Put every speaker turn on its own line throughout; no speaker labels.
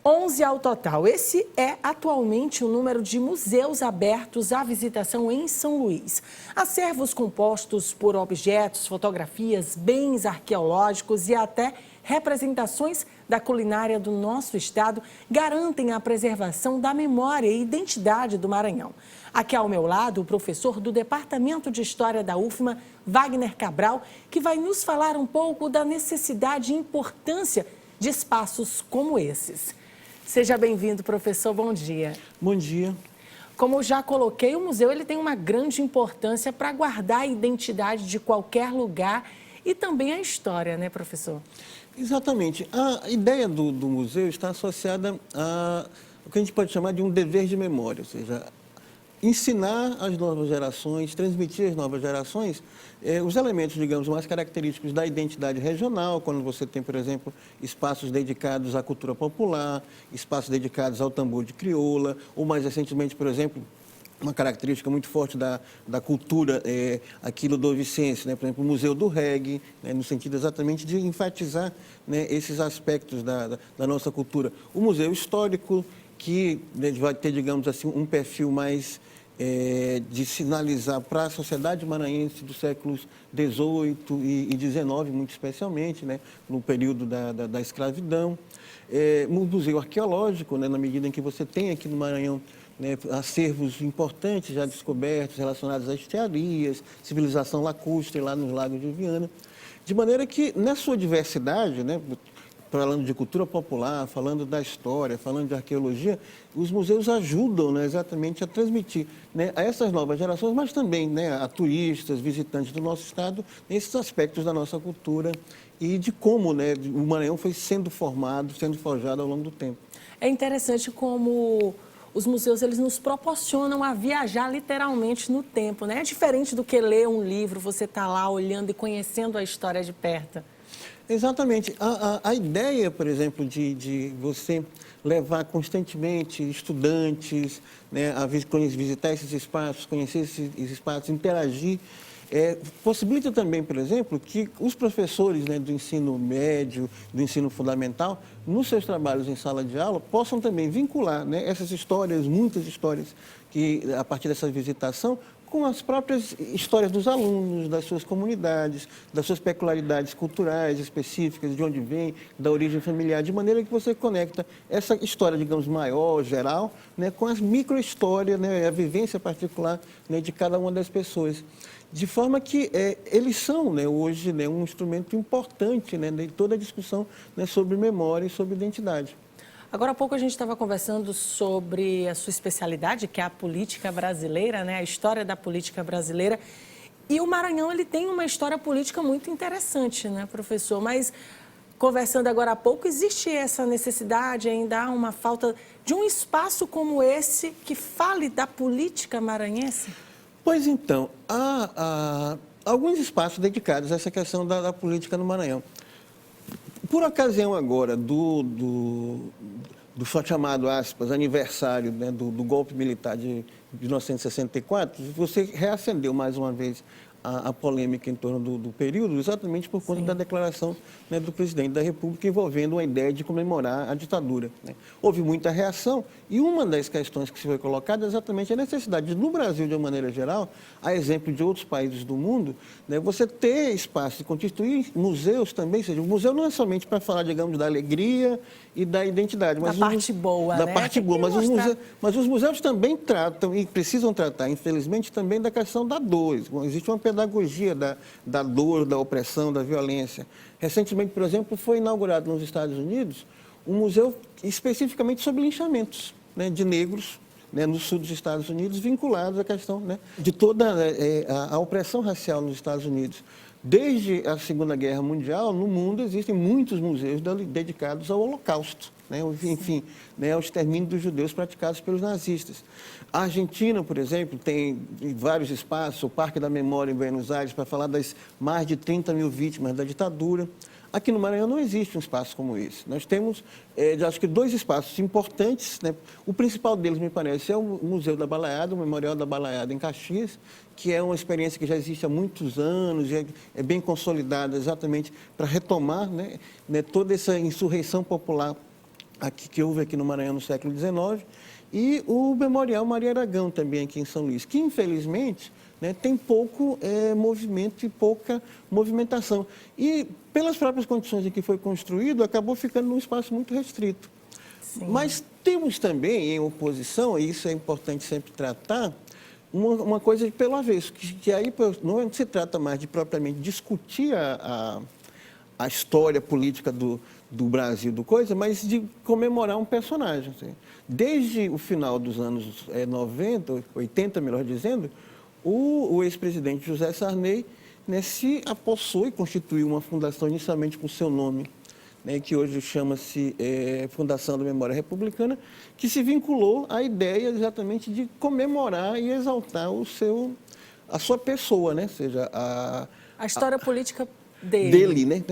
11 ao total. Esse é atualmente o número de museus abertos à visitação em São Luís. Acervos compostos por objetos, fotografias, bens arqueológicos e até representações da culinária do nosso estado garantem a preservação da memória e identidade do Maranhão. Aqui ao meu lado, o professor do Departamento de História da UFMA, Wagner Cabral, que vai nos falar um pouco da necessidade e importância de espaços como esses. Seja bem-vindo, professor. Bom dia.
Bom dia.
Como eu já coloquei, o museu ele tem uma grande importância para guardar a identidade de qualquer lugar e também a história, né, professor?
Exatamente. A ideia do museu está associada a o que a gente pode chamar de um dever de memória, ou seja, ensinar as novas gerações, transmitir às novas gerações os elementos, digamos, mais característicos da identidade regional, quando você tem, por exemplo, espaços dedicados à cultura popular, espaços dedicados ao tambor de crioula, ou mais recentemente, por exemplo, uma característica muito forte da cultura aqui ludovicense, né? Por exemplo, o Museu do Reggae, né? No sentido exatamente de enfatizar, né, esses aspectos da nossa cultura. O Museu Histórico, que, né, vai ter, digamos assim, um perfil mais de sinalizar para a sociedade maranhense dos séculos XVIII e XIX, muito especialmente, né, no período da escravidão. O Museu Arqueológico, né, na medida em que você tem aqui no Maranhão, né, acervos importantes já descobertos relacionados a estiarias, civilização lacustre lá nos Lagos de Viana. De maneira que, na sua diversidade, né, falando de cultura popular, falando da história, falando de arqueologia, os museus ajudam, né, exatamente a transmitir, né, a essas novas gerações, mas também, né, a turistas, visitantes do nosso estado, esses aspectos da nossa cultura e de como, né, o Maranhão foi sendo formado, sendo forjado ao longo do tempo.
É interessante como os museus eles nos proporcionam a viajar literalmente no tempo, né? É diferente do que ler um livro, você está lá olhando e conhecendo a história de perto.
Exatamente. A ideia, por exemplo, de você levar constantemente estudantes, né, a visitar esses espaços, conhecer esses espaços, interagir, possibilita também, por exemplo, que os professores, né, do ensino médio, do ensino fundamental, nos seus trabalhos em sala de aula, possam também vincular, né, essas histórias, muitas histórias, que a partir dessa visitação, com as próprias histórias dos alunos, das suas comunidades, das suas peculiaridades culturais específicas, de onde vem, da origem familiar, de maneira que você conecta essa história, digamos, maior, geral, né, com as micro-histórias, né, a vivência particular, né, de cada uma das pessoas. De forma que eles são, né, hoje, né, um instrumento importante, né, de toda a discussão, né, sobre memória e sobre identidade.
Agora há pouco a gente estava conversando sobre a sua especialidade, que é a política brasileira, né? A história da política brasileira. E o Maranhão ele tem uma história política muito interessante, né, professor? Mas, conversando agora há pouco, existe essa necessidade, ainda há uma falta de um espaço como esse que fale da política maranhense? Pois
então, há alguns espaços dedicados a essa questão da política no Maranhão. Por ocasião agora do chamado, aspas, aniversário, né, do golpe militar de 1964, você reacendeu mais uma vez a polêmica em torno do período, exatamente por conta da declaração, né, do presidente da República envolvendo uma ideia de comemorar a ditadura, né? Houve muita reação e uma das questões que se foi colocada é exatamente a necessidade de, no Brasil, de uma maneira geral, a exemplo de outros países do mundo, né, você ter espaço de constituir museus também, ou seja, o museu não é somente para falar, digamos, da alegria e da identidade, mas
da parte boa,
da
né?
parte boa, mas os museus também tratam e precisam tratar, infelizmente, também da questão da dor. Existe uma pedagogia da dor, da opressão, da violência. Recentemente, por exemplo, foi inaugurado nos Estados Unidos um museu especificamente sobre linchamentos, né, de negros, né, no sul dos Estados Unidos, vinculados à questão, né, de toda a opressão racial nos Estados Unidos. Desde a Segunda Guerra Mundial, no mundo existem muitos museus dedicados ao Holocausto, né, enfim, né, ao extermínio dos judeus praticados pelos nazistas. A Argentina, por exemplo, tem vários espaços, o Parque da Memória em Buenos Aires, para falar das mais de 30 mil vítimas da ditadura. Aqui no Maranhão não existe um espaço como esse. Nós temos, acho que, dois espaços importantes, né? O principal deles, me parece, é o Museu da Balaiada, o Memorial da Balaiada em Caxias, que é uma experiência que já existe há muitos anos, é bem consolidada exatamente para retomar, né, toda essa insurreição popular aqui, que houve aqui no Maranhão no século XIX, e o Memorial Maria Aragão também aqui em São Luís, que infelizmente, né, tem pouco movimento e pouca movimentação. E pelas próprias condições em que foi construído, acabou ficando num espaço muito restrito.
Sim.
Mas temos também em oposição, e isso é importante sempre tratar, uma coisa pelo avesso, que aí não se trata mais de propriamente discutir a história política do Brasil, mas de comemorar um personagem. Assim. Desde o final dos anos 90, 80, melhor dizendo, o ex-presidente José Sarney, né, se apossou e constituiu uma fundação inicialmente com seu nome, né, que hoje chama-se Fundação da Memória Republicana, que se vinculou à ideia exatamente de comemorar e exaltar a sua pessoa, né? Ou seja,
a história política dele.
Né?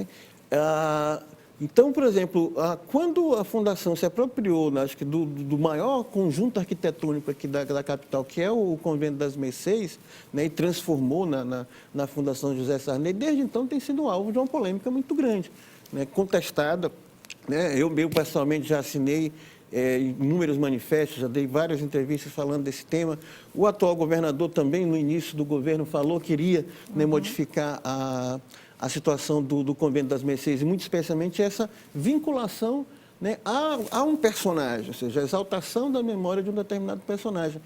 Então, por exemplo, quando a Fundação se apropriou, acho que do maior conjunto arquitetônico aqui da capital, que é o Convento das Mercês, né, e transformou na Fundação José Sarney, desde então tem sido alvo de uma polêmica muito grande, né, contestada. Né? Eu pessoalmente já assinei inúmeros manifestos, já dei várias entrevistas falando desse tema. O atual governador também, no início do governo, falou que iria né, modificar a situação do Convento das Mercês, e muito especialmente essa vinculação, né, a um personagem, ou seja, a exaltação da memória de um determinado personagem.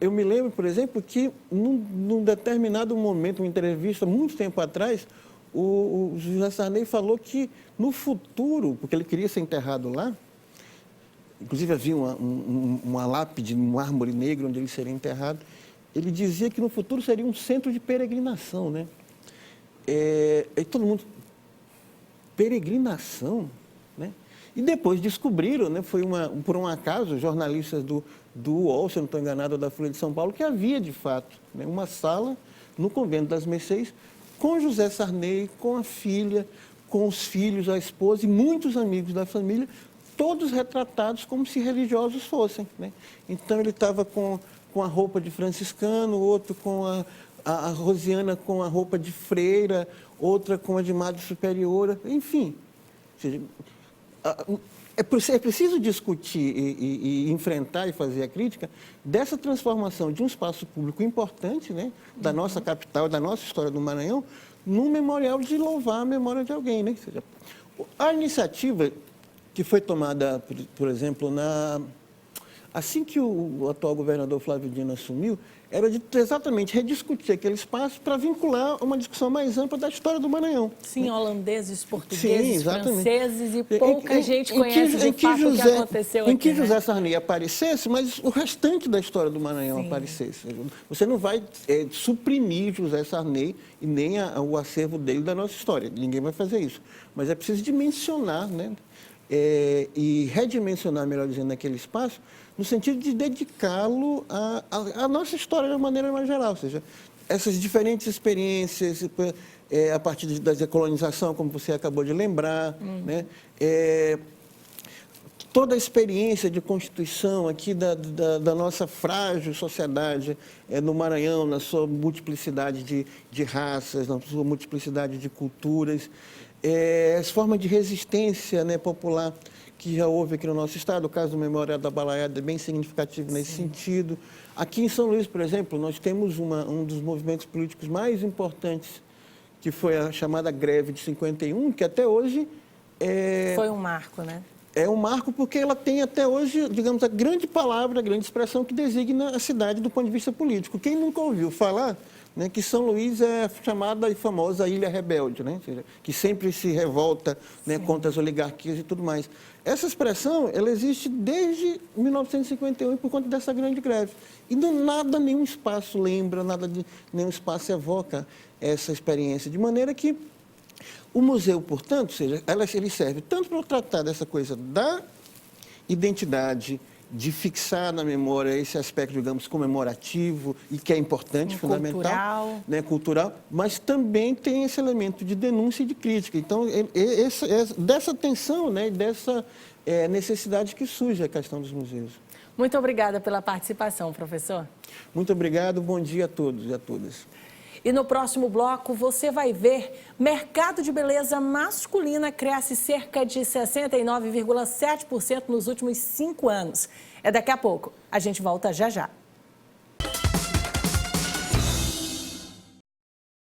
Eu me lembro, por exemplo, que num determinado momento, uma entrevista, muito tempo atrás, o José Sarney falou que no futuro, porque ele queria ser enterrado lá, inclusive havia uma lápide, um mármore negro onde ele seria enterrado, ele dizia que no futuro seria um centro de peregrinação, né? E todo mundo, peregrinação, né? E depois descobriram, né, foi por um acaso, jornalistas do UOL, se eu não estou enganado, da Folha de São Paulo, que havia, de fato, né, uma sala no Convento das Mercês com José Sarney, com a filha, com os filhos, a esposa e muitos amigos da família, todos retratados como se religiosos fossem. Né? Então, ele estava com a roupa de franciscano, outro com a Rosiana com a roupa de freira, outra com a de madre superiora, enfim. Ou seja, é preciso discutir e enfrentar e fazer a crítica dessa transformação de um espaço público importante, né, da nossa capital, da nossa história do Maranhão, num memorial de louvar a memória de alguém. Né? Ou seja, a iniciativa que foi tomada, por exemplo, assim que o atual governador Flávio Dino assumiu, era de exatamente rediscutir aquele espaço para vincular uma discussão mais ampla da história do Maranhão.
Sim, holandeses, portugueses,
sim,
franceses, e pouca gente conhece de fato o que aconteceu aqui.
Em que José Sarney aparecesse, mas o restante da história do Maranhão aparecesse. Você não vai suprimir José Sarney e nem o acervo dele da nossa história. Ninguém vai fazer isso. Mas é preciso dimensionar, né? E redimensionar, melhor dizendo, aquele espaço, no sentido de dedicá-lo à nossa história de uma maneira mais geral, ou seja, essas diferentes experiências, a partir da decolonização, como você acabou de lembrar, né? Toda a experiência de constituição aqui da nossa frágil sociedade no Maranhão, na sua multiplicidade de raças, na sua multiplicidade de culturas, as formas de resistência, né, popular que já houve aqui no nosso estado. O caso do Memorial da Balaiada é bem significativo nesse sentido. Aqui em São Luís, por exemplo, nós temos um dos movimentos políticos mais importantes, que foi a chamada greve de 51, que até hoje
foi um marco, né?
É um marco porque ela tem até hoje, digamos, a grande palavra, a grande expressão que designa a cidade do ponto de vista político. Quem nunca ouviu falar, né, que São Luís é chamada e famosa Ilha Rebelde, né, que sempre se revolta, né, contra as oligarquias e tudo mais. Essa expressão, ela existe desde 1951 por conta dessa grande greve. E nenhum espaço lembra, nenhum espaço evoca essa experiência. De maneira que o museu, portanto, ou seja, ele serve tanto para tratar dessa coisa da identidade, de fixar na memória esse aspecto, digamos, comemorativo e que é importante, fundamental, né, cultural, mas também tem esse elemento de denúncia e de crítica. Então, dessa tensão, né, e dessa necessidade que surge a questão dos museus.
Muito obrigada pela participação, professor.
Muito obrigado, bom dia a todos e a todas.
E no próximo bloco você vai ver, mercado de beleza masculina cresce cerca de 69,7% nos últimos 5 anos. É daqui a pouco. A gente volta já já.